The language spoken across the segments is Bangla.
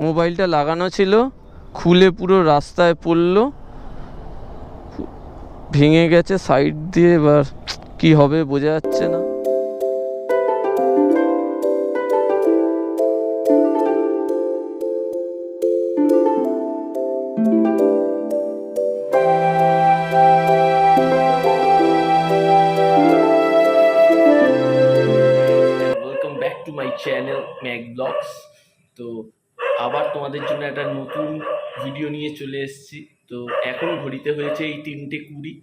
মোবাইলটা লাগানো ছিল, খুলে পুরো রাস্তায় পড়লো, ভেঙে গেছে সাইড দিয়ে। এবার কি হবে বোঝা যাচ্ছে না। Welcome back to my channel Mac blogs. তো আবার তোমাদের জন্য একটা নতুন ভিডিও নিয়ে চলে এসেছি। তো এখন ঘড়িতে হয়েছে এই 3:20।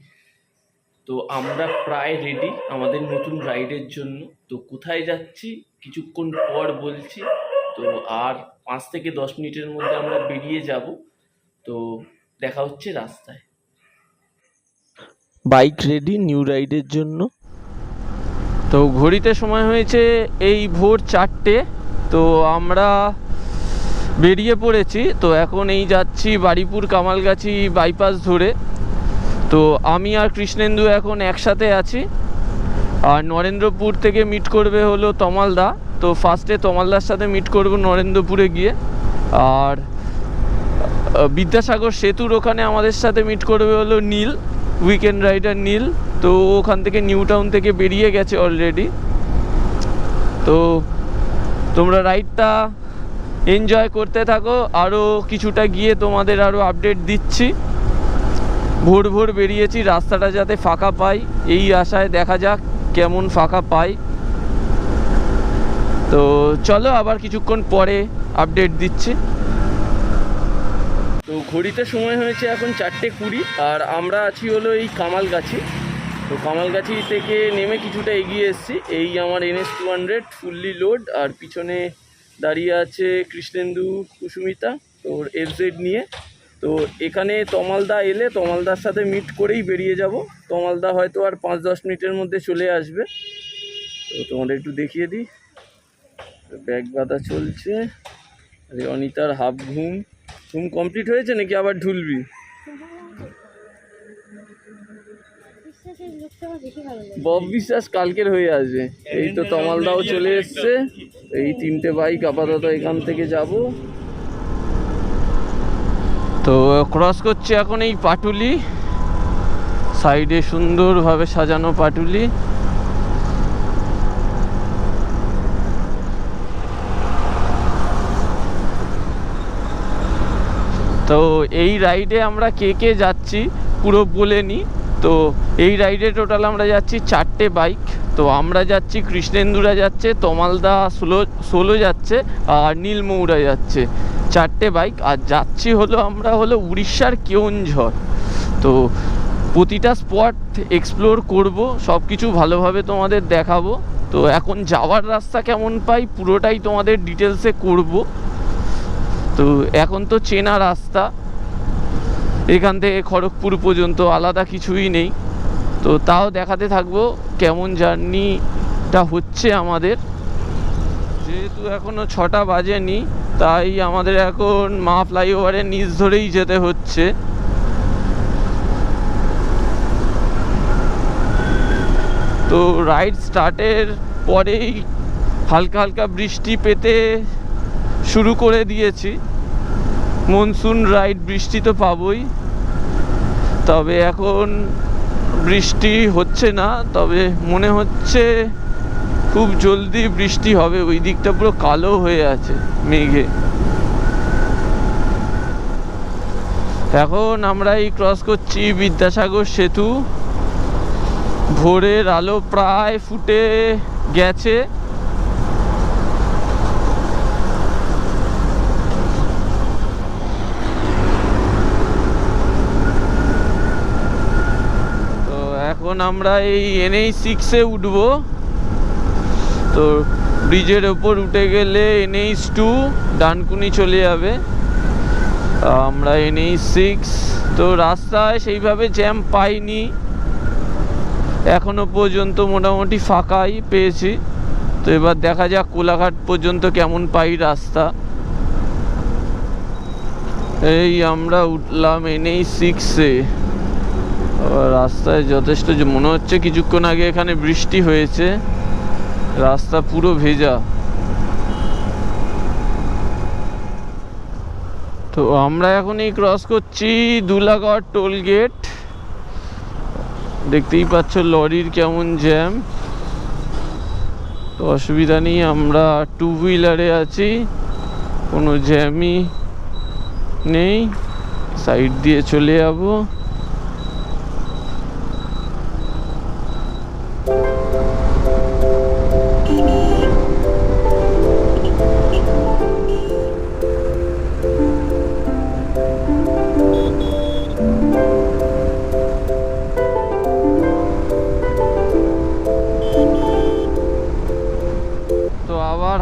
তো আমরা প্রায় রেডি আমাদের নতুন রাইডের জন্য। তো কোথায় যাচ্ছি কিছুক্ষণ পর বলছি। তো আর 5 থেকে 10 মিনিটের মধ্যে আমরা বেরিয়ে যাব। তো দেখা হচ্ছে রাস্তায়। বাইক রেডি নিউ রাইডের জন্য। তো ঘড়িতে সময় হয়েছে এই ভোর 4টে। তো আমরা বেরিয়ে পড়েছি। তো এখন এই যাচ্ছি বারুইপুর কামালগাছি বাইপাস ধরে। তো আমি আর কৃষ্ণেন্দু এখন একসাথে আছি। আর নরেন্দ্রপুর থেকে মিট করবে হলো তমালদা। তো ফার্স্টে তমালদার সাথে মিট করব নরেন্দ্রপুরে গিয়ে। আর বিদ্যাসাগর সেতুর ওখানে আমাদের সাথে মিট করবে হলো নীল, উইকেন্ড রাইডার নীল। তো ওখান থেকে নিউ টাউন থেকে বেরিয়ে গেছে অলরেডি। তো তোমরা রাইডটা এনজয় করতে থাকো, আরও কিছুটা গিয়ে তোমাদের আরও আপডেট দিচ্ছি। ভোর ভোর বেরিয়েছি, রাস্তাটা যাতে ফাঁকা পাই এই আশায়, দেখা যাক কেমন ফাঁকা পাই। তো চলো আবার কিছুক্ষণ পরে আপডেট দিচ্ছি। তো ঘড়িতে সময় হয়েছে এখন 4:20, আর আমরা আছি হলো এই কামালগাছি। তো কামালগাছি থেকে নেমে কিছুটা এগিয়ে এসেছি। এই আমার NS 200 ফুললি লোড, আর পিছনে দাঁড়িয়ে আছে কৃষ্ণেন্দু কুসুমিতা তোর FZ নিয়ে। তো এখানে তমালদা এলে তমালদার সাথে মিট করেই বেরিয়ে যাব। তমালদা হয়তো আর 5-10 মিনিটের মধ্যে চলে আসবে। তো তোমাদের একটু দেখিয়ে দিই। ব্যাগ বাঁধা চলছে। অনিতার হাফ ঘুম কমপ্লিট হয়েছে নাকি আবার ঢুলবি? বব বিশ্বাস কালকের হয়ে আসবে। এই তো তমালদাও চলে এসছে। এই 3টে বাইক আপাতত এখান থেকে যাব। তো ক্রস করছে এখন এই পাটুলি, সাইডে সুন্দরভাবে সাজানো পাটুলি। তো এই রাইডে আমরা কে কে যাচ্ছি পুরো বলে নিই। তো এই রাইডে টোটাল আমরা যাচ্ছি 4টে বাইক। তো আমরা যাচ্ছি, কৃষ্ণেন্দুরা যাচ্ছে, তমালদা সোলো যাচ্ছে, আর নীলমৌরা যাচ্ছে। 4টে বাইক। আর যাচ্ছি হলো আমরা হলো উড়িষ্যার কেওনঝড়। তো প্রতিটা স্পট এক্সপ্লোর করব, সব কিছু ভালোভাবে তোমাদের দেখাবো। তো এখন যাওয়ার রাস্তা কেমন পাই পুরোটাই তোমাদের ডিটেলসে করব। তো এখন তো চেনা রাস্তা, এখান থেকে খড়গপুর পর্যন্ত আলাদা কিছুই নেই। তো তাও দেখাতে থাকবো কেমন জার্নিটা হচ্ছে আমাদের। যেহেতু এখনও 6টা বাজেনি, তাই আমাদের এখন মা ফ্লাইওভারের নিচ ধরেই যেতে হচ্ছে। তো রাইড স্টার্টের পরেই হালকা হালকা বৃষ্টি পেতে শুরু করে দিয়েছি। মনসুন রাইড, বৃষ্টি তো পাবোই। তবে এখন বৃষ্টি হচ্ছে না, তবে মনে হচ্ছে খুব জলদি বৃষ্টি হবে। ওই দিকটা পুরো কালো হয়ে আছে মেঘে। এখন আমরা এই ক্রস করছি বিদ্যাসাগর সেতু। ভোরের আলো প্রায় ফুটে গেছে। এখন আমরা এই NH6-এ উঠবো। তো ব্রিজের ওপর উঠে গেলে NH2 ডানকুনি চলে যাবে। আমরা NH6। তো রাস্তায় সেইভাবে জ্যাম পাইনি এখনো পর্যন্ত, মোটামুটি ফাঁকাই পেয়েছি। তো এবার দেখা যাক কোলাঘাট পর্যন্ত কেমন পাই রাস্তা। এই আমরা উঠলাম NH6-এ। রাস্তায় যথেষ্ট মনে হচ্ছে কিছুক্ষণ আগে এখানে বৃষ্টি হয়েছে, রাস্তা পুরো ভেজা। তো আমরা এখন এই ক্রস করছি দুলাগড় টোল গেট। দেখতেই পাচ্ছ লরির কেমন জ্যাম। তো অসুবিধা নেই, আমরা টু হুইলারে আছি, কোনো জ্যামই নেই, সাইড দিয়ে চলে যাবো।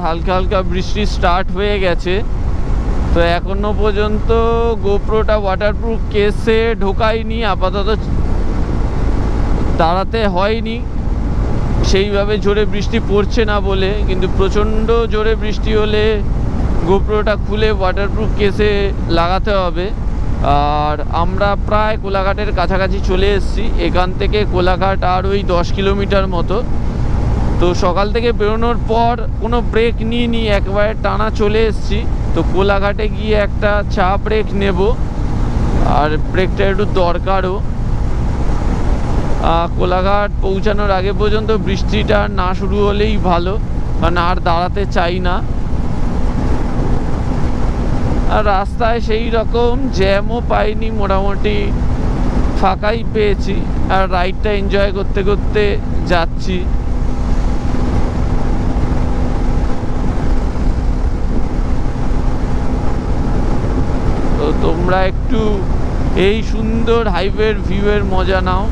হালকা হালকা বৃষ্টি স্টার্ট হয়ে গেছে। তো এখনো পর্যন্ত গোপ্রোটা ওয়াটারপ্রুফ কেসে ঢোকায়নি, আপাতত দাঁড়াতে হয়নি, সেইভাবে জোরে বৃষ্টি পড়ছে না বলে। কিন্তু প্রচণ্ড জোরে বৃষ্টি হলে গোপ্রোটা খুলে ওয়াটারপ্রুফ কেসে লাগাতে হবে। আর আমরা প্রায় কোলাঘাটের কাছাকাছি চলে এসেছি। এখান থেকে কোলাঘাট আর ওই 10 কিলোমিটার মতো। তো সকাল থেকে বেরোনোর পর কোনো ব্রেক নিইনি, একবারে টানা চলে এসেছি। তো কোলাঘাটে গিয়ে একটা চা ব্রেক নেব, আর ব্রেকটা একটু দরকারও। কোলাঘাট পৌঁছানোর আগে পর্যন্ত বৃষ্টিটা না শুরু হলেই ভালো, কারণ আর দাঁড়াতে চাই না। আর রাস্তায় সেই রকম জ্যামও পাইনি, মোটামুটি ফাঁকাই পেয়েছি। আর রাইডটা এনজয় করতে করতে যাচ্ছি। তো তোমরা একটু এই সুন্দর হাইওয়ের ভিউয়ের মজা নাও।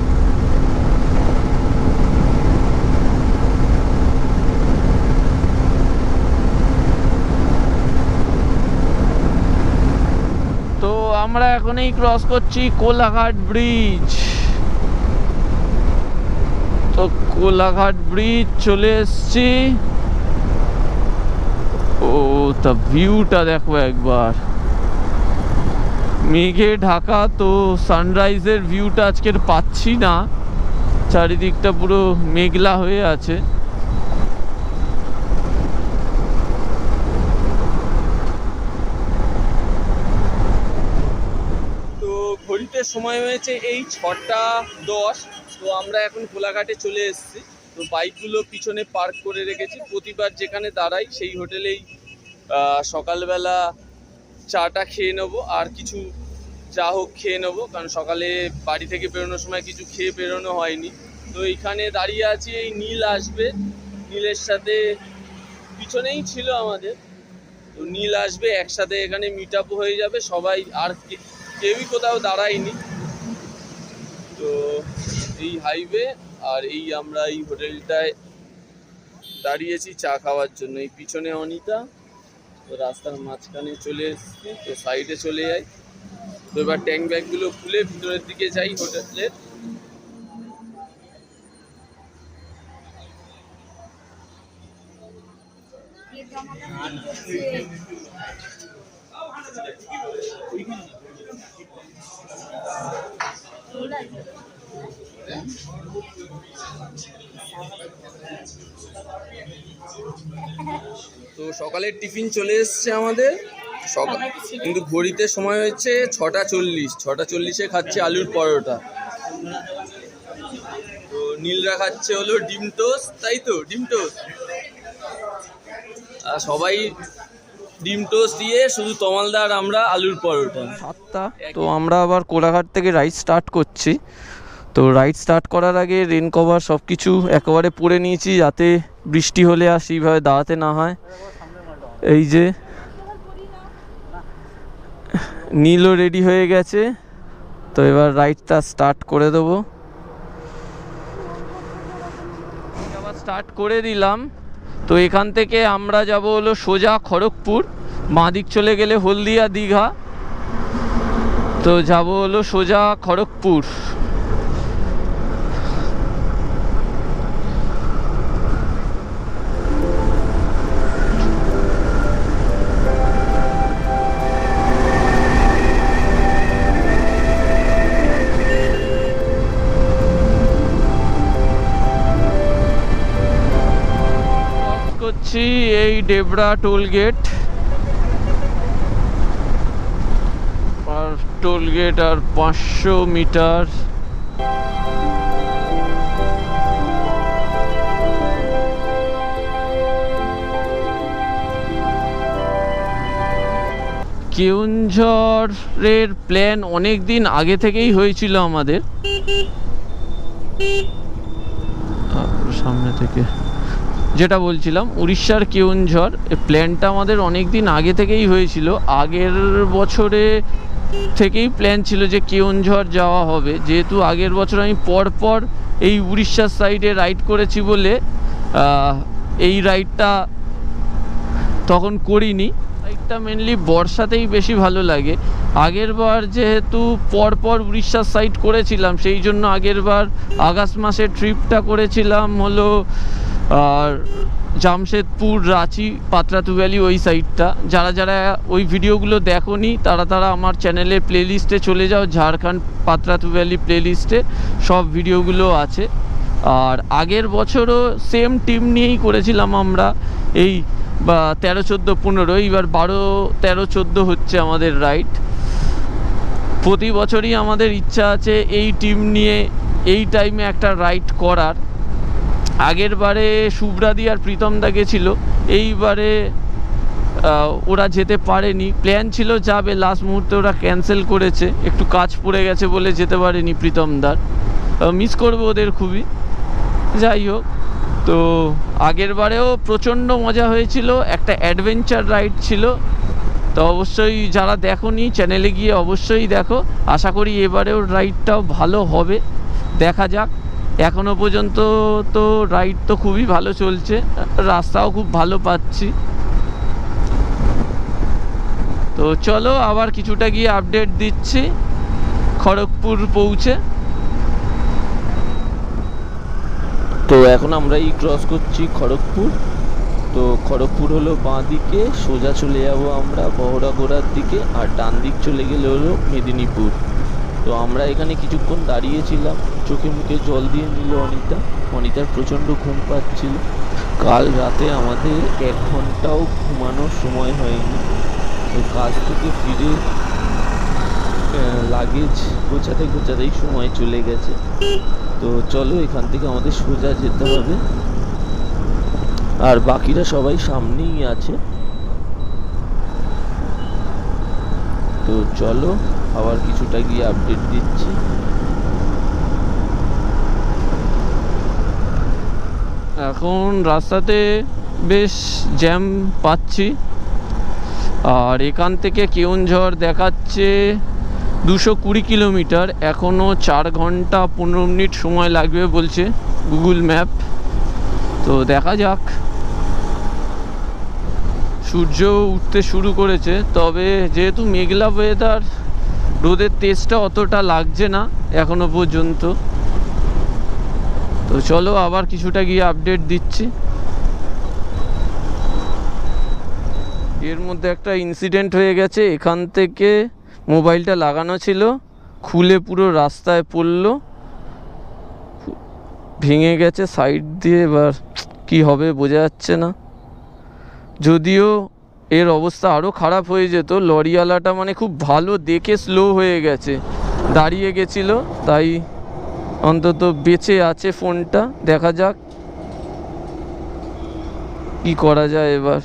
তো আমরা এখন এই ক্রস করছি কোলাঘাট ব্রিজ। তো কোলাঘাট ব্রিজ চলে এসছি। ও তা ভিউটা দেখো একবার, মেঘে ঢাকা। তো সানরাইজের ভিউটা আজকের পাচ্ছি না, চারিদিকটা পুরো মেঘলা হয়ে আছে। তো ঘড়িতে সময় হয়েছে এই 6:10। তো আমরা এখন কোলাঘাটে চলে এসেছি। তো বাইকগুলো পিছনে পার্ক করে রেখেছি। প্রতিবার যেখানে দাঁড়াই সেই হোটেলেই সকালবেলা চাটা খেয়ে নেবো, আর কিছু চা হোক খেয়ে নেবো, কারণ সকালে বাড়ি থেকে বেরোনোর সময় কিছু খেয়ে বেরোনো হয়নি। তো এইখানে দাঁড়িয়ে আছি, এই নীল আসবে, নীলের সাথে পিছনেই ছিল আমাদের। তো নীল আসবে, একসাথে এখানে মিট আপ হয়ে যাবে সবাই, আর কেউই কোথাও দাঁড়ায়নি। তো এই হাইওয়ে আর এই আমরা এই হোটেলটায় দাঁড়িয়েছি চা খাওয়ার জন্য। এই পিছনে অনিতা। তো রাস্তার মাঝখানে চলে এসেছি, তো সাইডে চলে যাই। তো এবার ট্যাঙ্ক ব্যাগগুলো খুলে ভিতরের দিকে যাই হোটেলের। তো সকালের টিফিন চলে এসছে আমাদের সকাল, কিন্তু ঘড়িতে সময় হয়েছে 6:40। 6:40-এ খাচ্ছে আলুর পরোটা। তো নীলরা খাচ্ছে হলো ডিম টোস্ট, তাই তো ডিম টোস্ট। আর সবাই ডিম টোস্ট দিয়ে, শুধু তমালদার আমরা আলুর পরোটা। 7টা। তো আমরা আবার কোলাঘাট থেকে রাইড স্টার্ট করছি। তো রাইড স্টার্ট করার আগে রেন কভার সব কিছু একেবারে পরে নিয়েছি, যাতে বৃষ্টি হলে আর সেইভাবে দাঁড়াতে না হয়। এই যে নীলও রেডি হয়ে গেছে। তো এবার রাইডটা স্টার্ট করে দেবো। আবার স্টার্ট করে দিলাম। তো এখান থেকে আমরা যাব হলো সোজা খড়গপুর, বাঁদিক চলে গেলে হলদিয়া, দীঘা। তো যাব হলো সোজা খড়গপুর। এই ডেবরা টোল গেট। আর টোল গেট আর 500 মিটার। কেওনঝড়ের প্ল্যান অনেক দিন আগে থেকেই হয়েছিল আমাদের। সামনে থেকে যেটা বলছিলাম, উড়িষ্যার কেওনঝড়, এই প্ল্যানটা আমাদের অনেক দিন আগে থেকেই হয়েছিল। আগের বছরে থেকেই প্ল্যান ছিল যে কেওনঝড় যাওয়া হবে। যেহেতু আগের বছর আমি পরপর এই উড়িষ্যার সাইডে রাইড করেছি বলে এই রাইডটা তখন করিনি। রাইডটা মেনলি বর্ষাতেই বেশি ভালো লাগে। আগের বার যেহেতু পরপর উড়িষ্যার সাইড করেছিলাম, সেই জন্য আগের বার আগস্ট মাসে ট্রিপটা করেছিলাম হলো আর জামশেদপুর, রাঁচি, পাতরাতু ভ্যালি, ওই সাইডটা। যারা যারা ওই ভিডিওগুলো দেখোনি তারা আমার চ্যানেলের প্লেলিস্টে চলে যাও, ঝাড়খণ্ড পাতরাতু ভ্যালি প্লেলিস্টে সব ভিডিওগুলো আছে। আর আগের বছরও সেম টিম নিয়েই করেছিলাম আমরা, এই 13, 14, 15, এইবার 12, 13, 14 হচ্ছে আমাদের রাইড। প্রতি বছরই আমাদের ইচ্ছা আছে এই টিম নিয়ে এই টাইমে একটা রাইড করার। আগের বারে শুভ্রাদি আর প্রীতমদা গেছিল, এইবারে ওরা যেতে পারেনি। প্ল্যান ছিল যাবে, লাস্ট মুহূর্তে ওরা ক্যান্সেল করেছে, একটু কাজ পড়ে গেছে বলে যেতে পারেনি প্রীতমদার। মিস করবো ওদের খুবই। যাই হোক, তো আগের বারেও প্রচণ্ড মজা হয়েছিল, একটা অ্যাডভেঞ্চার রাইড ছিল। তো অবশ্যই যারা দেখোনি চ্যানেলে গিয়ে অবশ্যই দেখো। আশা করি এবারেও রাইডটাও ভালো হবে, দেখা যাক। এখনো পর্যন্ত তো রাইড তো খুবই ভালো চলছে, রাস্তাও খুব ভালো পাচ্ছি। তো চলো আবার কিছুটা গিয়ে আপডেট দিচ্ছি খড়গপুর পৌঁছে। তো এখন আমরা ক্রস করছি খড়গপুর। তো খড়গপুর হলো বাঁ দিকে, সোজা চলে যাব আমরা বহরাগোড়ার দিকে, আর ডান দিক চলে গেলে হলো মেদিনীপুর। তো আমরা এখানে কিছুক্ষণ দাঁড়িয়েছিলাম, চোখে মুখে জল দিয়ে নিল অনিতার প্রচণ্ড ঘুম পাচ্ছিল। কাল রাতে আমাদের 1 ঘন্টাও ঘুমানোর সময় হয়নি। তো কাজ থেকে ফিরে লাগেজ গোছাতেই সময় চলে গেছে। তো চলো এখান থেকে আমাদের সোজা যেতে হবে, আর বাকিরা সবাই সামনেই আছে। তো চলো আবার কিছুটা গিয়ে আপডেট দিচ্ছি। এখন রাস্তাতে বেশ জ্যাম পাচ্ছি, আর এখান থেকে কেওনঝড় দেখাচ্ছে 220 কিলোমিটার। এখনও 4 ঘন্টা 15 মিনিট সময় লাগবে বলছে গুগল ম্যাপ। তো দেখা যাক। সূর্য উঠতে শুরু করেছে, তবে যেহেতু মেঘলা ওয়েদার, রোদের তেজটা অতটা লাগছে না এখনো পর্যন্ত। তো চলো আবার কিছুটা গিয়ে আপডেট দিচ্ছি। এর মধ্যে একটা ইনসিডেন্ট হয়ে গেছে। এখান থেকে মোবাইলটা লাগানো ছিল, খুলে পুরো রাস্তায় পড়লো, ভেঙে গেছে সাইড দিয়ে। এবার কি হবে বোঝা যাচ্ছে না। যদিও এর অবস্থা আরও খারাপ হয়ে যেত। লরিওয়ালাটা মানে খুব ভালো দেখে স্লো হয়ে গেছে, দাঁড়িয়ে গেছিলো, তাই অন্তত বেঁচে আছে ফোনটা। দেখা যাক কি করা যায় এবার।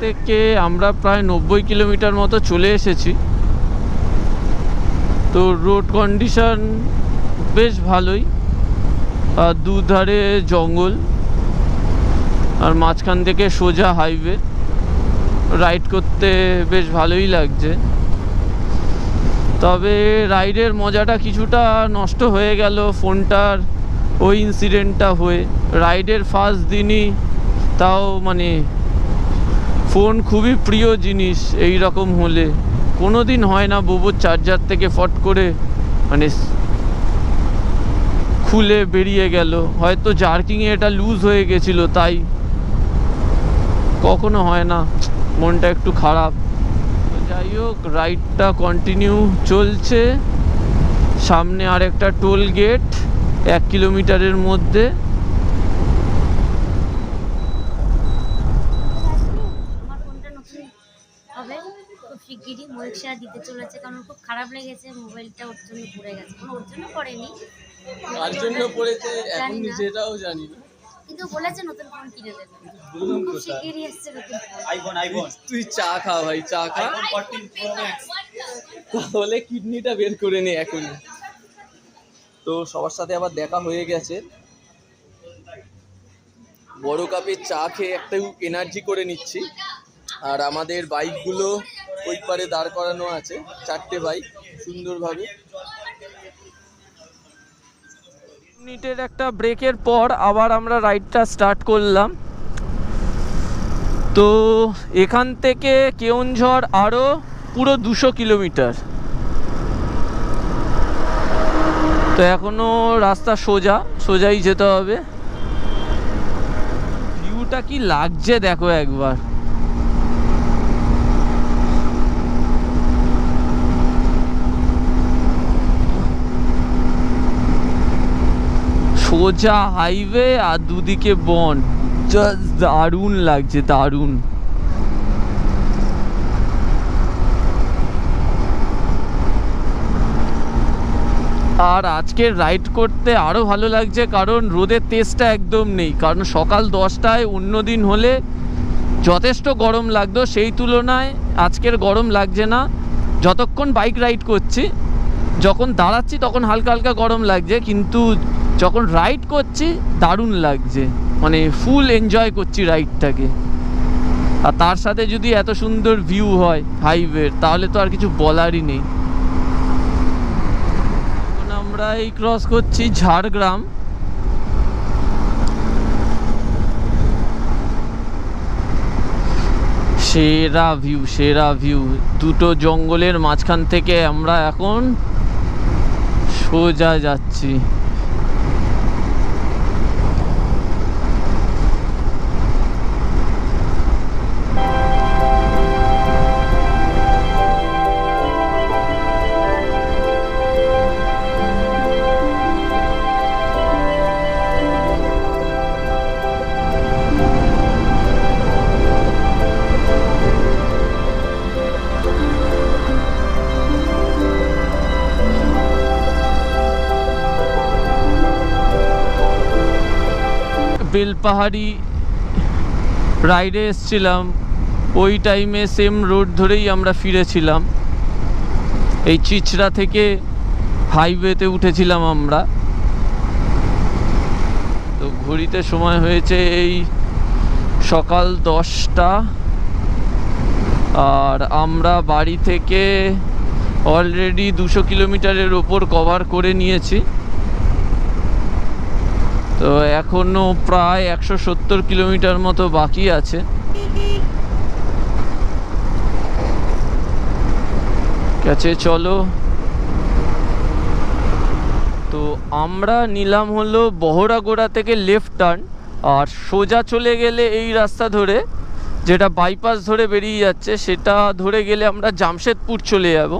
থেকে আমরা প্রায় 90 কিলোমিটার মতো চলে এসেছি। তো রোড কন্ডিশন বেশ ভালোই, আর দুধারে জঙ্গল, আর মাঝখান থেকে সোজা হাইওয়ে। রাইড করতে বেশ ভালোই লাগছে। তবে রাইডের মজাটা কিছুটা নষ্ট হয়ে গেল ফোনটার ওই ইনসিডেন্টটা হয়ে। রাইডের ফার্স্ট দিনই তাও মানে ফোন খুবই প্রিয় জিনিস, এই রকম হলে কোনো দিন হয় না বোবোর চার্জার থেকে ফট করে মানে খুলে বেরিয়ে গেল। হয়তো জার্কিংয়ে এটা লুজ হয়ে গেছিলো, তাই কখনো হয় না, মনটা একটু খারাপ। যাই হোক, রাইডটা কন্টিনিউ চলছে। সামনে আর একটা টোল গেট 1 কিলোমিটারের মধ্যে। শিগগিরই ময়ূখ শেয়ার দিতে চলেছে, কারণ খুব খারাপ লেগেছে মোবাইলটা ওর জন্য পড়ে গেছে। ওর জন্য পড়েনি, কার জন্য পড়েছে এখন জানি না, সেটাও জানি না, কিন্তু বলেছে নতুন ফোন কিনে দেবে, খুব শিগগিরই এসছে নতুন ফোন। তুই চা খা ভাই, চা খা, তাহলে কিডনিটা বের করে নে এখনই। তো সবার সাথে আবার দেখা হয়ে গেছে, বড় কাপে চা খেয়ে একটা এনার্জি করে নিচ্ছি। আর আমাদের বাইকগুলো ওই পারে দাঁড় করানো আছে, 4টে বাইক সুন্দরভাবে। মিনিটের একটা ব্রেকের পর আবার আমরা রাইডটা স্টার্ট করলাম। তো এখান থেকে কেওনঝড় আরও পুরো 200 কিলোমিটার। তো এখনো রাস্তা সোজাই যেতে হবে। ভিউটা কি লাগছে দেখো একবার, সোজা হাইওয়ে আর দুদিকে বন, জাস্ট দারুণ লাগছে, দারুণ। আর আজকে রাইড করতে আরও ভালো লাগছে, কারণ রোদের তেজটা একদম নেই। কারণ সকাল 10টায় অন্য দিন হলে যথেষ্ট গরম লাগতো, সেই তুলনায় আজকের গরম লাগছে না। যতক্ষণ বাইক রাইড করছি, যখন দাঁড়াচ্ছি তখন হালকা হালকা গরম লাগছে, কিন্তু যখন রাইড করছি দারুণ লাগছে, মানে ফুল এনজয় করছি রাইডটাকে। আর তার সাথে যদি এত সুন্দর ভিউ হয় হাইওয়ের, তাহলে তো আর কিছু বলারই নেই। এখন আমরা এই ক্রস করছি ঝাড়গ্রাম। সেরা ভিউ, দুটো জঙ্গলের মাঝখান থেকে আমরা এখন সোজা যাচ্ছি। বেলপাহাড়ি রাইডে এসছিলাম, ওই টাইমে সেম রোড ধরেই আমরা ফিরেছিলাম। এই চিচড়া থেকে হাইওয়েতে উঠেছিলাম আমরা। তো ঘড়িতে সময় হয়েছে এই সকাল 10টা, আর আমরা বাড়ি থেকে অলরেডি 200 কিলোমিটারের ওপর কভার করে নিয়েছি। তো এখনো প্রায় 170 কিলোমিটার মতো বাকি আছে। কাছে চলো। তো আমরা নিলাম হলো বহরাগোড়া থেকে লেফট টার্ন, আর সোজা চলে গেলে এই রাস্তা ধরে, যেটা বাইপাস ধরে বেরিয়ে যাচ্ছে, সেটা ধরে গেলে আমরা জামশেদপুর চলে যাব।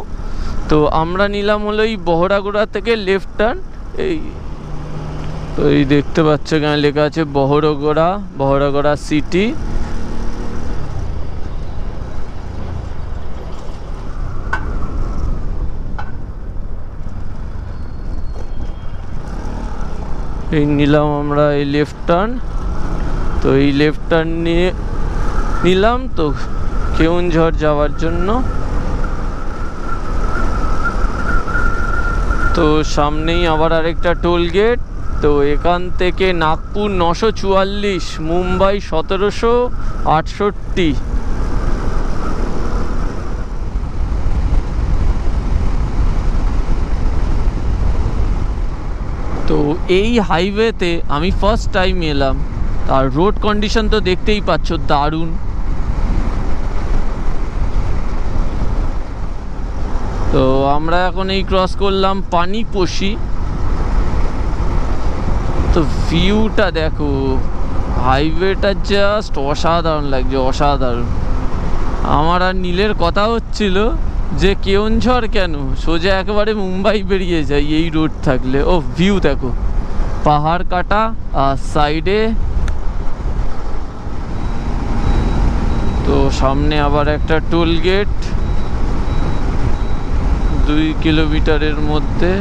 তো আমরা নিলাম হলো এই বহরাগোড়া থেকে লেফট টার্ন। এই দেখতে পাচ্ছ এখানে লেখা আছে বহরাগোড়া সিটি। এই নিলাম আমরা এই লেফট টার্ন। তো এই লেফট টার্ন নিলাম তো কেওনঝড় যাওয়ার জন্য। তো সামনেই আবার আরেকটা টোল গেট। তো এখান থেকে নাগপুর 944, মুম্বাই 1768। তো এই হাইওয়েতে আমি ফার্স্ট টাইম এলাম, আর রোড কন্ডিশন তো দেখতেই পাচ্ছ, দারুণ। তো আমরা এখন এই ক্রস করলাম পানিপোষি। তো ভিউটা দেখো, হাইওয়েটা জাস্ট অসাধারণ লাগছে, অসাধারণ। আমার আর নীলের কথা হচ্ছিল যে কেওনঝড় কেন, সোজা একেবারে মুম্বাই বেরিয়ে যায় এই রোড থাকলে। ও ভিউ দেখো, পাহাড় কাটা, আর সাইডে তো সামনে আবার একটা টোল গেট। 2 কিলোমিটারের মধ্যে।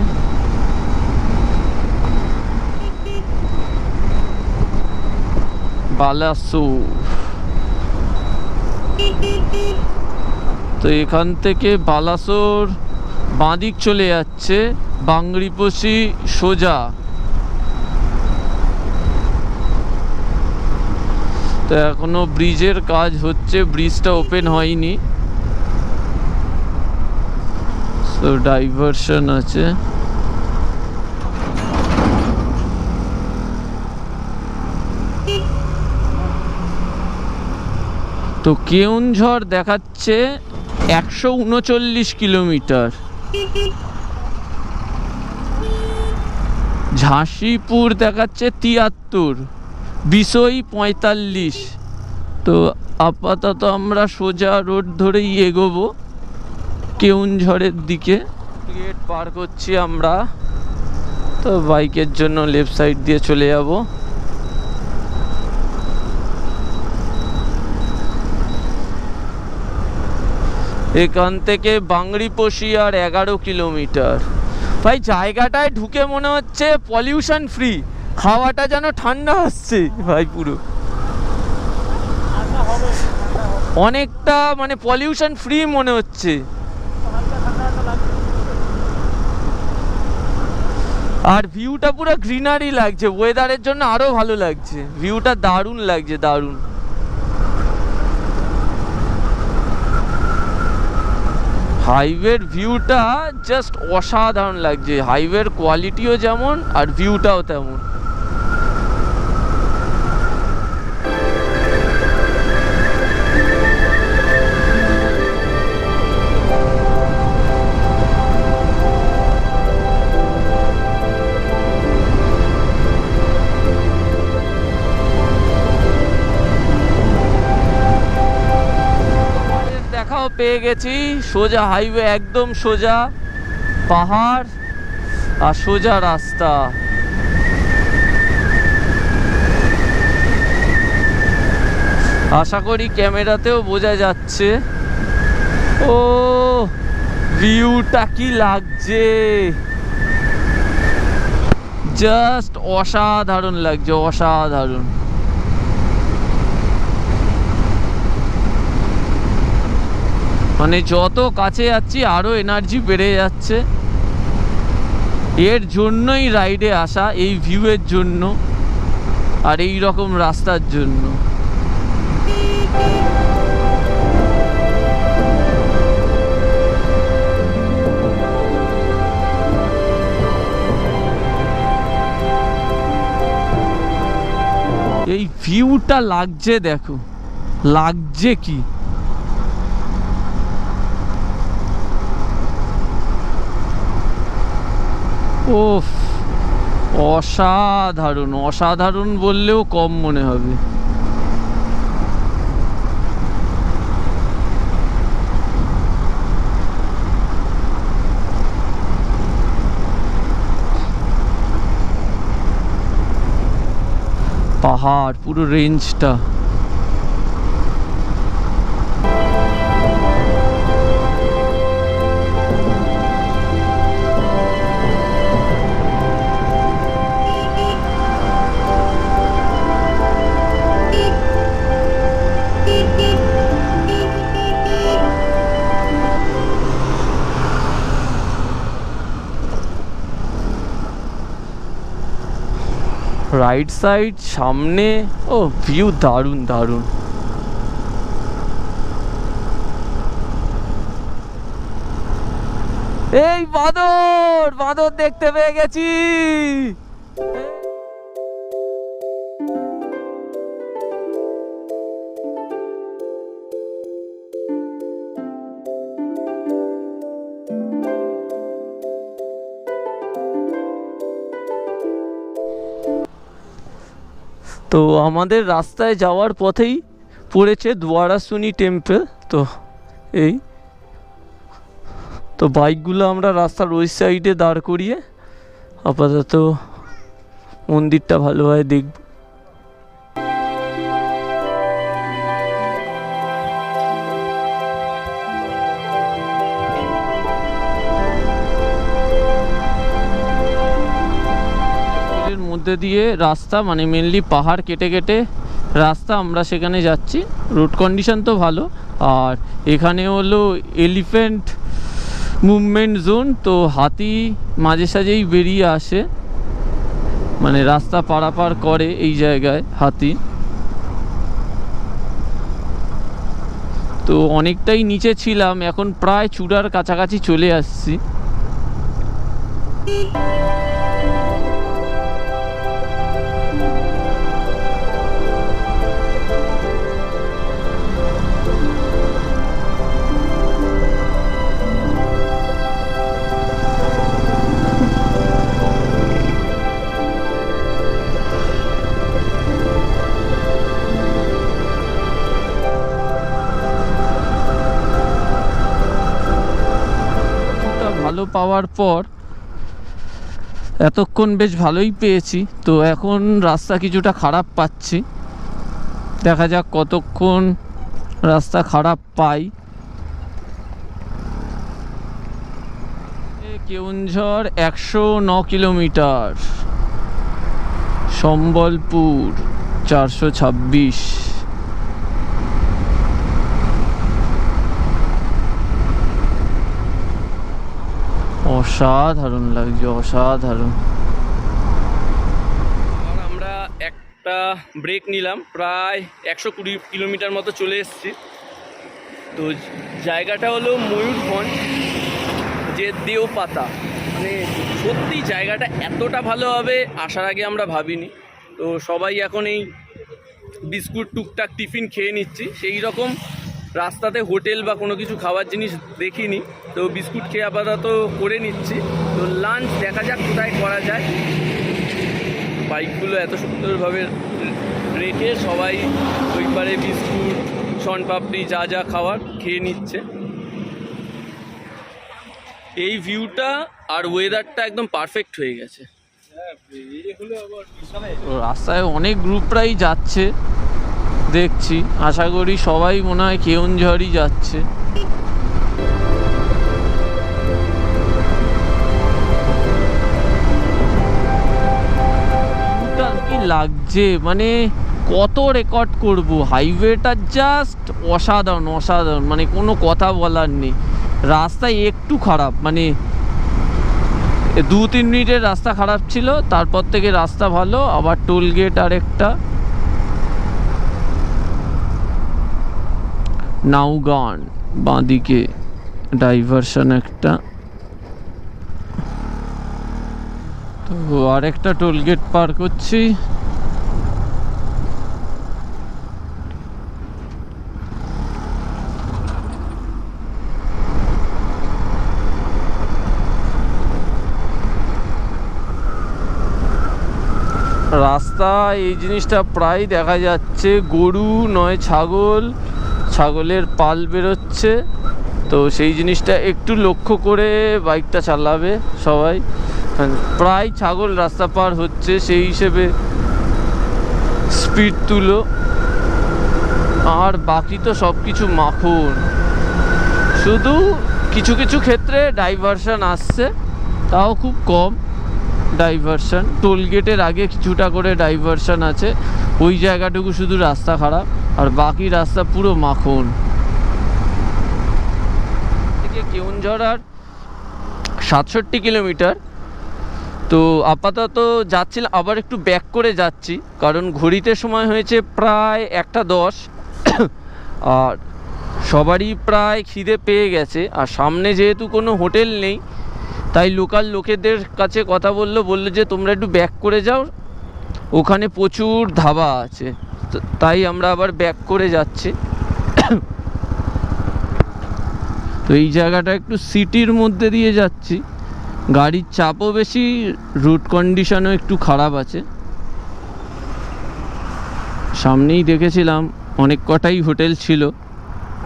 বালাসোর। তো এখান থেকে বালাসোর বাঁদিক চলে যাচ্ছে, বাংরিপোষি সোজা। তো এখনো ব্রিজের কাজ হচ্ছে, ব্রিজটা ওপেন হয়নি, তো ডাইভারশন আছে। তো কেওনঝড় দেখাচ্ছে 139 কিলোমিটার, ঝাঁসিপুর দেখাচ্ছে 73, বিশই 45। তো আপাতত আমরা সোজা রোড ধরেই এগোবো কেওনঝড়ের দিকে। গেট পার করছি আমরা, তো বাইকের জন্য লেফট সাইড দিয়ে চলে যাব। এখান থেকে বাংরিপোষি আর 11 কিলোমিটার। ভাই জায়গাটায় ঢুকে মনে হচ্ছে পলিউশন ফ্রি, হাওয়াটা যেন ঠান্ডা আসছে ভাই পুরো, অনেকটা মানে পলিউশন ফ্রি মনে হচ্ছে। আর ভিউটা পুরো গ্রিনারি লাগছে, ওয়েদারের জন্য আরো ভালো লাগছে, ভিউটা দারুণ লাগছে, দারুণ। হাইওয়ের ভিউটা জাস্ট অসাধারণ লাগছে, হাইওয়ের কোয়ালিটিও যেমন আর ভিউটাও তেমন। দেখাও পেয়ে গেছি, সোজা হাইওয়ে, একদম সোজা পাহাড় আর সোজা রাস্তা। আশা করি ক্যামেরাতেও বোঝা যাচ্ছে। ও ভিউটা কি লাগছে, জাস্ট অসাধারণ লাগছে, অসাধারণ। মানে যত কাছে যাচ্ছি আরো এনার্জি বেড়ে যাচ্ছে। এর জন্যই রাইডে আসা, এই ভিউয়ের জন্য আর এই রকম রাস্তার জন্য। এই ভিউটা লাগছে, দেখো লাগছে কি, ওফ অসাধারণ, অসাধারণ বললেও কম মনে হবে। পাহাড় পুরো রেঞ্জটা। রাইট সাইড সামনে, ও ভিউ দারুণ দারুণ। এই বাঁদর, বাঁদর দেখতে পেয়ে গেছি। তো আমাদের রাস্তায় যাওয়ার পথেই পড়েছে দুয়ারাসুনি টেম্পল। তো এই তো বাইকগুলো আমরা রাস্তার ওই সাইডে দাঁড় করিয়ে আপাতত মন্দিরটা ভালোভাবে দেখব। মধ্যে দিয়ে রাস্তা, মানে মেনলি পাহাড় কেটে কেটে রাস্তা, আমরা সেখানে যাচ্ছি। রোড কন্ডিশন তো ভালো। আর এখানে হলো এলিফ্যান্ট মুভমেন্ট জোন, তো হাতি মাঝে সাঝেই বেরিয়ে আসে, মানে রাস্তা পারাপার করে এই জায়গায় হাতি। তো অনেকটাই নিচে ছিলাম, এখন প্রায় চূড়ার কাছাকাছি চলে আসছি। ভালো পাওয়ার পর এতক্ষণ বেশ ভালোই পেয়েছি, তো এখন রাস্তা কিছুটা খারাপ পাচ্ছি। দেখা যাক কতক্ষণ রাস্তা খারাপ পাই। কেওনঝড় 109 কিলোমিটার, সম্বলপুর 426। অসাধারণ লাগছে, অসাধারণ। আমরা একটা ব্রেক নিলাম, প্রায় 120 কিলোমিটার মতো চলে এসেছি। তো জায়গাটা হলো ময়ূরভঞ্জ, যে দেওপাতা, মানে সত্যি জায়গাটা এতটা ভালো হবে আসার আগে আমরা ভাবিনি। তো সবাই এখন এই বিস্কুট টুকটাক টিফিন খেয়ে নিচ্ছি, সেই রকম রাস্তাতে হোটেল বা কোনো কিছু খাওয়ার জিনিস দেখিনি, তো বিস্কুট খেয়ে আপাতত করে নিচ্ছি। তো লাঞ্চ দেখা যাক কোথায় করা যায়। বাইকগুলো এত সুন্দরভাবে রেখে সবাই ওই পারে বিস্কুট, শনপাপড়ি, যা যা খাওয়ার খেয়ে নিচ্ছে। এই ভিউটা আর ওয়েদারটা একদম পারফেক্ট হয়ে গেছে। রাস্তায় অনেক গ্রুপরাই যাচ্ছে দেখছি, আশা করি সবাই মনে হয় কেওনঝড়ই যাচ্ছে। কি লাগছে, মানে কত রেকর্ড করব। হাইওয়েটা জাস্ট অসাধারণ, অসাধারণ, মানে কোনো কথা বলার নেই। রাস্তায় একটু খারাপ, মানে 2-3 মিনিটের রাস্তা খারাপ ছিল, তারপর থেকে রাস্তা ভালো। আবার টোল গেট আরেকটা, নাউগান বাঁদিকে ডাইভারশন একটা, তো আরেকটা টোল গেট পার করছি। রাস্তা এই জিনিসটা প্রায় দেখা যাচ্ছে, গরু নয় ছাগল, ছাগলের পাল বেরোচ্ছে, তো সেই জিনিসটা একটু লক্ষ্য করে বাইকটা চালাবে সবাই। প্রায় ছাগল রাস্তা পার হচ্ছে, সেই হিসেবে স্পিড তুলো। আর বাকি তো সব কিছু মাখন, শুধু কিছু কিছু ক্ষেত্রে ডাইভারশন আসছে, তাও খুব কম ডাইভারশন। টোল গেটের আগে কিছুটা করে ডাইভারশন আছে, ওই জায়গাটুকু শুধু রাস্তা খারাপ, আর বাকি রাস্তা পুরো মাখন। থেকে কেওনঝড় আর 67 কিলোমিটার। তো আপাতত যাচ্ছিলাম, আবার একটু ব্যাক করে যাচ্ছি, কারণ ঘড়িতে সময় হয়েছে প্রায় 1:10, আর সবারই প্রায় খিদে পেয়ে গেছে। আর সামনে যেহেতু কোনো হোটেল নেই, তাই লোকাল লোকেদের কাছে কথা বললো যে তোমরা একটু ব্যাক করে যাও, ওখানে প্রচুর ধাবা আছে। তাই আমরা আবার ব্যাক করে যাচ্ছি। তো এই জায়গাটা একটু সিটির মধ্যে দিয়ে যাচ্ছি, গাড়ির চাপও বেশি, রুট কন্ডিশনও একটু খারাপ আছে। সামনেই দেখেছিলাম অনেক কটাই হোটেল ছিল,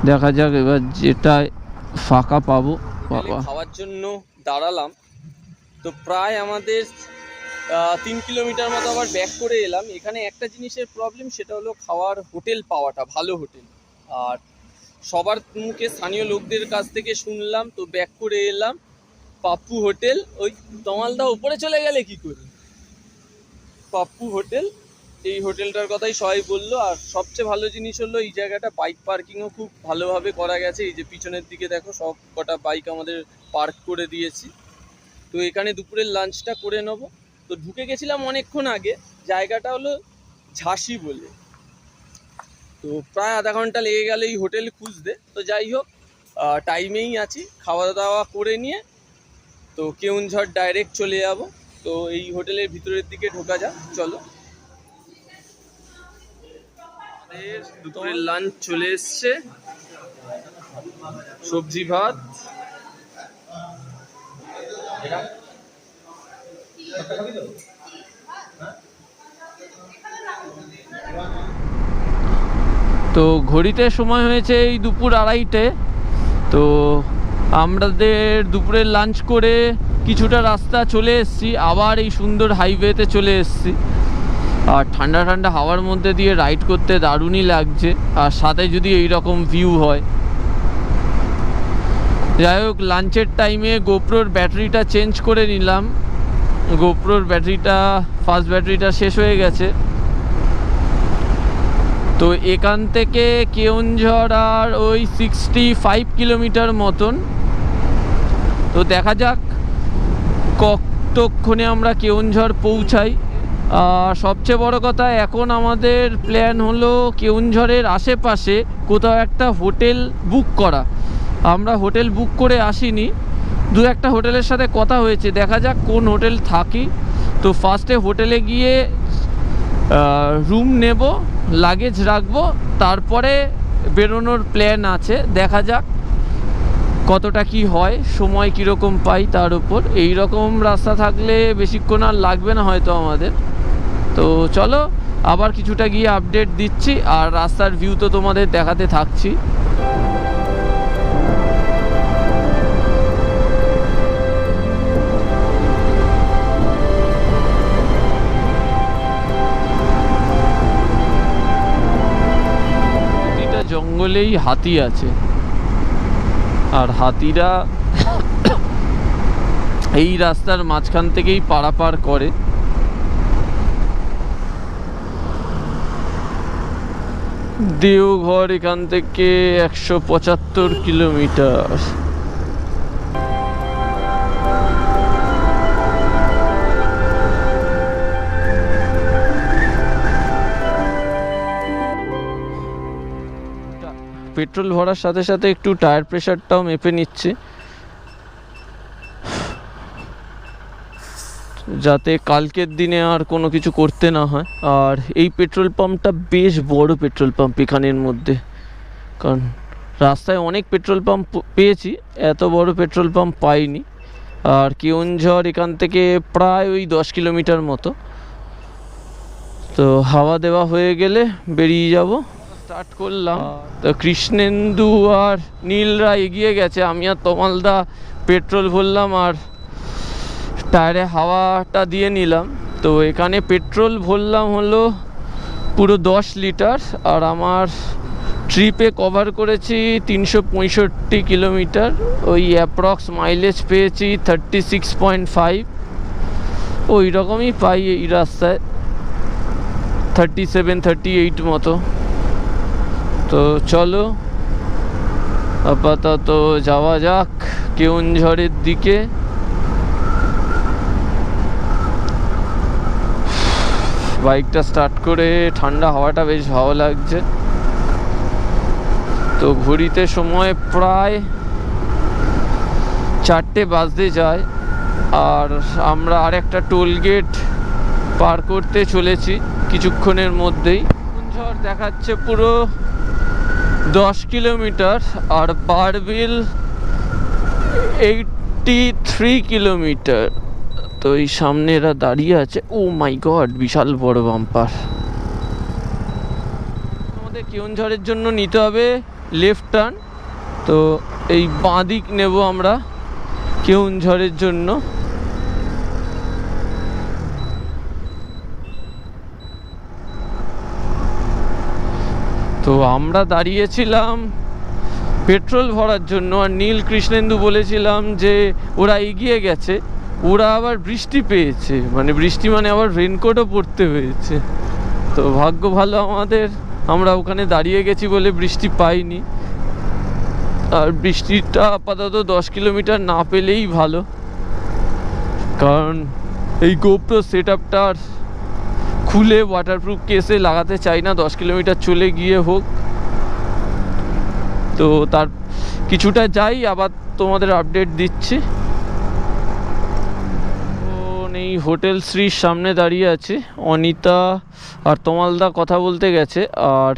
দেখা যাক এবার যেটা ফাঁকা পাবো। খাওয়ার জন্য দাঁড়ালাম, তো প্রায় আমাদের 3 কিলোমিটার মতো আবার ব্যাক করে এলাম। এখানে একটা জিনিসের প্রবলেম, সেটা হলো খাওয়ার হোটেল পাওয়াটা, ভালো হোটেল। আর সবার মুখে স্থানীয় লোকদের কাছ থেকে শুনলাম, তো ব্যাক করে এলাম পাপ্পু হোটেল। ওই তমালদা উপরে চলে গেলে কি করে? পাপ্পু হোটেল। এই হোটেলটার কথাই সবাই বললো। আর সবচেয়ে ভালো জিনিস হলো এই জায়গাটা বাইক পার্কিংও খুব ভালোভাবে করা গেছে। এই যে পিছনের দিকে দেখো সব কটা বাইক আমাদের পার্ক করে দিয়েছি। তো এখানে দুপুরের লাঞ্চটা করে নেবো। তো ঢুকে গেছিলাম অনেকক্ষণ আগে, জায়গাটা হলো ঝাঁসি বলে। তো প্রায় আধা ঘন্টা লেগে গেল এই হোটেল খুঁজতে। তো যাই হোক, টাইমেই আছি, খাওয়া দাওয়া করে নিয়ে তো কেউনঝড় ডাইরেক্ট চলে যাব। তো এই হোটেলের ভিতরের দিকে ঢোকা যাক, চলো। আমাদের দুপুরের লাঞ্চ চলে এসছে, সবজি ভাত। তো ঘড়িতে সময় হয়েছে এই দুপুর 2:30। তো আমাদের দুপুরের লাঞ্চ করে কিছুটা রাস্তা চলে এসেছি, আবার এই সুন্দর হাইওয়েতে চলে এসেছি। আর ঠান্ডা ঠান্ডা হাওয়ার মধ্যে দিয়ে রাইড করতে দারুণই লাগছে, আর সাথে যদি এই রকম ভিউ হয়। যাই হোক, লাঞ্চের টাইমে গোপ্রোর ব্যাটারিটা চেঞ্জ করে নিলাম। গোপ্রোর ব্যাটারিটা, ফার্স্ট ব্যাটারিটা শেষ হয়ে গেছে। তো এখান থেকে কেওনঝড় আর ওই 65 কিলোমিটার মতন। তো দেখা যাক কতক্ষণে আমরা কেওনঝড় পৌঁছাই। আর সবচেয়ে বড় কথা, এখন আমাদের প্ল্যান হলো কেওনঝড়ের আশেপাশে কোথাও একটা হোটেল বুক করা। আমরা হোটেল বুক করে আসিনি, দু একটা হোটেলের সাথে কথা হয়েছে, দেখা যাক কোন হোটেল থাকি। তো ফার্স্টে হোটেলে গিয়ে রুম নেব, লাগেজ রাখবো, তারপরে বেরোনোর প্ল্যান আছে। দেখা যাক কতটা কি হয়, সময় কীরকম পাই তার উপর। এই রকম রাস্তা থাকলে বেশিক্ষণ আর লাগবে না হয়তো আমাদের। তো চলো, আবার কিছুটা গিয়ে আপডেট দিচ্ছি, আর রাস্তার ভিউ তো তোমাদের দেখাতে থাকছি। জঙ্গলেই হাতি আছে, আর হাতিরা এই রাস্তার মাঝখান থেকেই পারাপার করে। দেওঘর এখান থেকে 175 কিলোমিটার। পেট্রোল ভরার সাথে সাথে একটু টায়ার প্রেশারটাও মেপে নিচ্ছে, যাতে কালকের দিনে আর কোনো কিছু করতে না হয়। আর এই পেট্রোল পাম্পটা বেশ বড় পেট্রোল পাম্প এখানের মধ্যে, কারণ রাস্তায় অনেক পেট্রোল পাম্প পেয়েছি, এত বড় পেট্রোল পাম্প পাইনি। আর কেওনঝড় এখান থেকে প্রায় ওই 10 কিলোমিটার মতো। তো হাওয়া দেওয়া হয়ে গেলে বেরিয়ে যাব। স্টার্ট করলাম। তো কৃষ্ণেন্দু আর নীলরা এগিয়ে গেছে, আমি আর তমালদা পেট্রোল ভরলাম আর টায়ারে হাওয়াটা দিয়ে নিলাম। তো এখানে পেট্রোল ভরলাম হলো পুরো 10 লিটার, আর আমার ট্রিপে কভার করেছি 365 কিলোমিটার। ওই অ্যাপ্রক্স মাইলেজ পেয়েছি 36.5, ওই রকমই পাই এই রাস্তায়, 37-38 মতো। তো চলো আপাতত যাওয়া যাক কেওনঝড়ের দিকে। বাইকটা স্টার্ট করে ঠান্ডা হাওয়াটা বেশ ভালো লাগছে। তো ঘড়িতে সময় প্রায় 4টে বাজতে যায়, আর আমরা আরেকটা টোল গেট পার করতে চলেছি কিছুক্ষণের মধ্যেই। কেওনঝড় দেখাচ্ছে পুরো 10 কিলোমিটার, আর বারবিল 83 কিলোমিটার। তো এই সামনে এরা দাঁড়িয়ে আছে। ও মাই গড, বিশাল বড় বাম্পার। আমাদের কেওনঝড়ের জন্য নিতে হবে লেফট টার্ন। তো এই বাঁ দিক নেব আমরা কেওনঝড়ের জন্য। তো আমরা দাঁড়িয়েছিলাম পেট্রোল ভরার জন্য, আর নীল কৃষ্ণেন্দু বলেছিলাম যে ওরা এগিয়ে গেছে। ওরা আবার বৃষ্টি পেয়েছে, মানে বৃষ্টি মানে আবার রেনকোটও পরতে হয়েছে। তো ভাগ্য ভালো আমাদের, আমরা ওখানে দাঁড়িয়ে গেছি বলে বৃষ্টি পাইনি। আর বৃষ্টিটা আপাতত 10 কিলোমিটার না পেলেই ভালো, কারণ এই গোপ্রো সেট আপটা খুলে ওয়াটারপ্রুফ কেসে লাগাতে চাই না 10 কিলোমিটার চলে গিয়ে হোক। তো তার কিছুটা যাই, আবার তোমাদের আপডেট দিচ্ছি। এই হোটেল শ্রীর সামনে দাঁড়িয়ে আছে, অনিতা আর তমালদা কথা বলতে গেছে, আর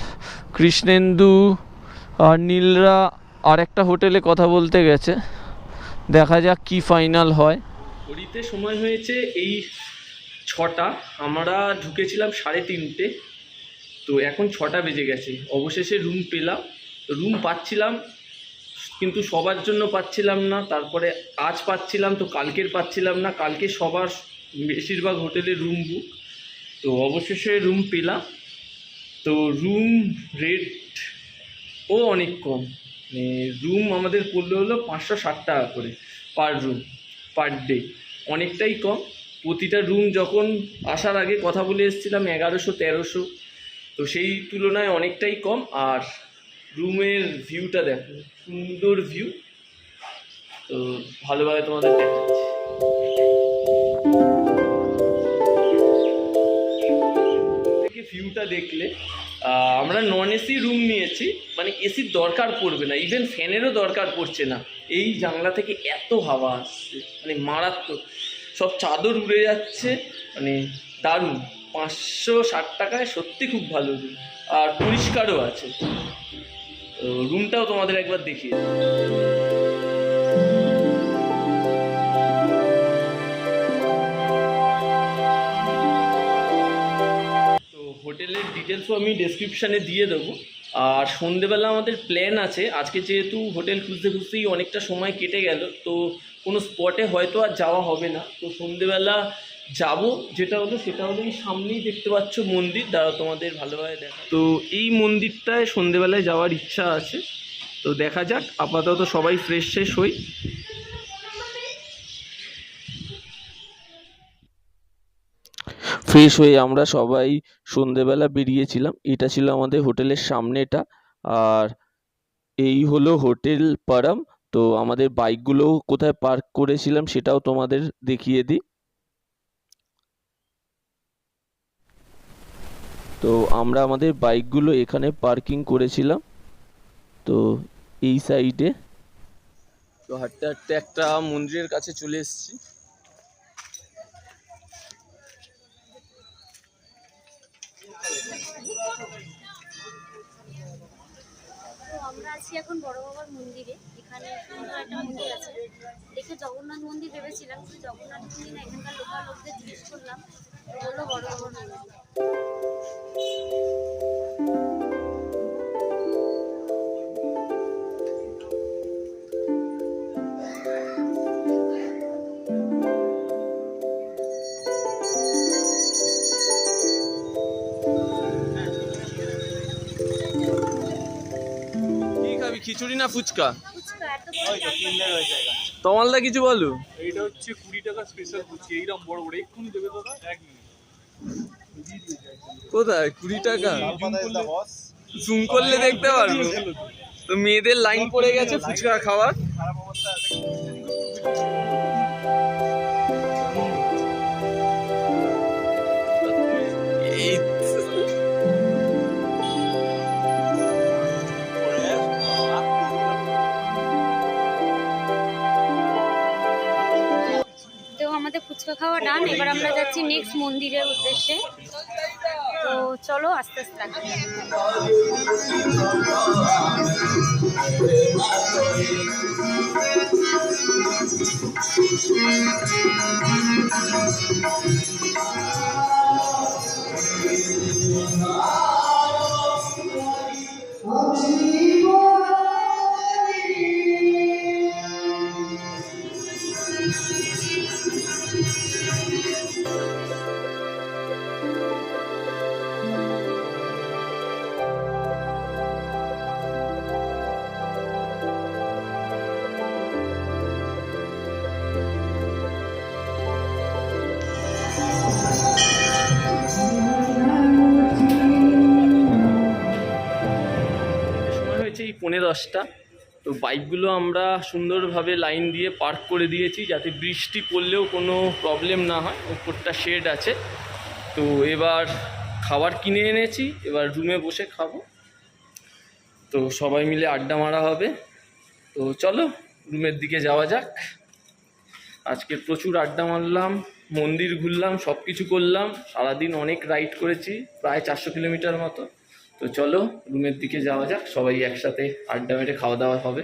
কৃষ্ণেন্দু আর নীলরা আর একটা হোটেলে কথা বলতে গেছে। দেখা যাক কি ফাইনাল হয়। ঘড়িতে সময় হয়েছে এই 6টা, আমরা ঢুকেছিলাম 3:30, তো এখন 6টা বেজে গেছে। অবশেষে রুম পেলাম, রুম পাচ্ছিলাম কিন্তু সবার জন্য পাচ্ছিলাম না। তারপরে আজ পাচ্ছিলাম তো কালকের পাচ্ছিলাম না, কালকে সবার বেশিরভাগ হোটেলে রুম বুক। তো অবশেষে রুম পেলাম। তো রুম রেট ও অনেক কম, রুম আমাদের পড়লে হলো 560 টাকা করে পার রুম পার ডে, অনেকটাই কম। প্রতিটা রুম যখন আসার আগে কথা বলে এসেছিলাম 1100-1300, তো সেই তুলনায় অনেকটাই কম। আর রুমের ভিউটা দেখো, সুন্দর ভিউ। তো ভালোভাবে তোমাদের দেখাচ্ছি। থেকে ভিউটা দেখলে আমরা নন এসি রুম নিয়েছি, মানে এসির দরকার পড়বে না, ইভেন ফ্যানেরও দরকার পড়ছে না। এই জানলা থেকে এত হাওয়া আসছে, মানে মারাত্মক, সব চাদর উড়ে যাচ্ছে, মানে দারুণ। 560 টাকায় সত্যি খুব ভালো রুম, আর পরিষ্কারও আছে। রুমটাও তোমাদের একবার দেখিয়ে তো হোটেলের ডিটেলসও আমি ডেসক্রিপশানে দিয়ে দেবো। আর সন্ধেবেলা আমাদের প্ল্যান আছে, আজকে যেহেতু হোটেল খুঁজতে খুঁজতেই অনেকটা সময় কেটে গেল, তো কোনো স্পটে হয়তো আর যাওয়া হবে না। তো সন্ধেবেলা যাব, যেটা হলো সেটা হলো এই সামনেই দেখতে পাচ্ছ মন্দির, দ্বারা তোমাদের ভালোভাবে দেখা। তো এই মন্দিরটায় সন্ধেবেলায় যাওয়ার ইচ্ছা আছে, তো দেখা যাক। আপাতত সবাই ফ্রেশ শেষ হই। ফ্রেশ হয়ে আমরা সবাই সন্ধেবেলা বেরিয়েছিলাম। এটা ছিল আমাদের হোটেলের সামনেটা, আর এই হলো হোটেল পারাম। তো আমাদের বাইকগুলো কোথায় পার্ক করেছিলাম সেটাও তোমাদের দেখিয়ে দিই। তো আমরা আমাদের বাইকগুলো এখানে পার্কিং করেছিলাম, তো এই সাইডে। তো হাঁটতে হাঁটতে একটা মন্দিরের কাছে চলে এসেছি। আমরা আছি এখন বড় বাবার মন্দিরে। এখানে সুন্দর একটা মন্দির আছে, দেখে জগন্নাথ মন্দির ভেবেছিলাম, কিন্তু জগন্নাথ মন্দির না, এখানকার লোকাল লোকদের জিজ্ঞেস করলাম, বললো বড় বাবার মন্দির। খিচুড়ি না ফুচকা? ফুচকা এত বড় তমালদা কিছু বলো। এইটা হচ্ছে 20 টাকা স্পেশাল ফুচকা, এইরকম বড় বড়, এক্ষুনি দেবে দাদা। এক কোথায় 20 টাকা? জুম করলে দেখতে পারবো। তো মেয়েদের লাইন পড়ে গেছে ফুচকা খাওয়ার। আমাদের ফুচকা খাওয়া ডান। এবার আমরা যাচ্ছি নেক্সট মন্দিরের উদ্দেশ্যে, তো চলো আস্তে আস্তে 10:15। তো বাইকগুলো আমরা সুন্দরভাবে লাইন দিয়ে পার্ক করে দিয়েছি যাতে বৃষ্টি পড়লেও কোনো প্রবলেম না হয়, উপরটা শেড আছে। তো এবার খাবার কিনে এনেছি, এবার রুমে বসে খাবো। তো সবাই মিলে আড্ডা মারা হবে। তো চলো রুমের দিকে যাওয়া যাক। আজকে প্রচুর আড্ডা মারলাম, মন্দির ঘুরলাম, সব কিছু করলাম, সারাদিন অনেক রাইড করেছি, প্রায় 400 কিলোমিটার মতো। তো চলো রুমের দিকে যাওয়া যাক, সবাই একসাথে আড্ডা মেরে খাওয়া দাওয়া হবে।